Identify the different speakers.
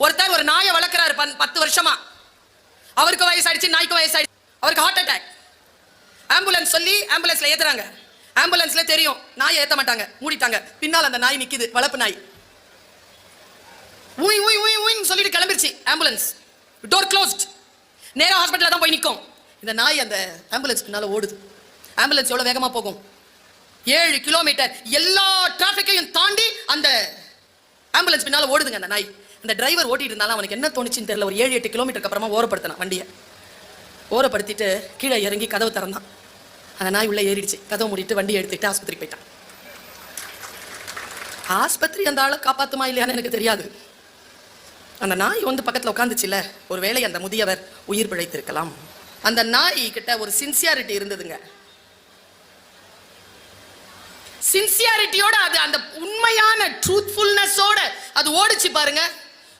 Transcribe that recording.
Speaker 1: ஒருத்தர் ஒரு நாயை வளர்க்கிறாரு 10 வருஷமா. அவருக்கு வயசாயிடுச்சு, நாய்க்கு வயசாயிடுச்சு. அவருக்கு ஹார்ட் அட்டாக். ஆம்புலன்ஸ் சொல்லி ஆம்புலன்ஸ்ல ஏத்துறாங்க. ஆம்புலன்ஸ்ல தெரியும் நாயை ஏத்த மாட்டாங்க, மூடிட்டாங்க. பின்னால் அந்த நாய் நிக்குது, வளர்ப்பு நாய். ஊய் ஊய் ஊய் ஊய்ன்னு சொல்லிட்டு கிளம்பிருச்சு ஆம்புலன்ஸ். Door closed. நேரா ஹாஸ்பிட்டல்ல தான் போய் நிற்கும். இந்த நாய் அந்த ஆம்புலன்ஸ் பின்னால ஓடுது. ஆம்புலன்ஸ் எவ்வளவு வேகமா போகும்? 7 கிலோமீட்டர் எல்லா டிராபிக்கையும் தாண்டி அந்த ஆம்புலன்ஸ் பின்னால ஓடுதுங்க அந்த நாய். அந்த டிரைவர் ஓட்டிட்டு இருந்தாலும் அவனுக்கு என்ன தோணுச்சுன்னு தெரியல. ஒரு 7-8 கிலோமீட்டருக்கு அப்புறமா ஓரப்படுத்தினான் வண்டியை. ஓரப்படுத்திட்டு கீழே இறங்கி கதவு திறந்தான். அந்த நாய் உள்ள ஏறிடுச்சு. கதவு மூடிட்டு வண்டியை எடுத்துட்டு ஆஸ்பத்திரிக்கு போயிட்டான். ஆஸ்பத்திரி அந்த ஆளை காப்பாத்துமா இல்லையான்னு எனக்கு தெரியாது. அந்த நாய் வந்து பக்கத்தில் உட்காந்துச்சுல, ஒரு வேளை அந்த முதியவர் உயிர் பிழைத்திருக்கலாம். அந்த நாய் கிட்ட ஒரு சின்சியாரிட்டி இருந்ததுங்க. சின்சியாரிட்டியோட அது அந்த உண்மையான ட்ரூத்ஃபுல்னஸோட அது ஓடிச்சு பாருங்க.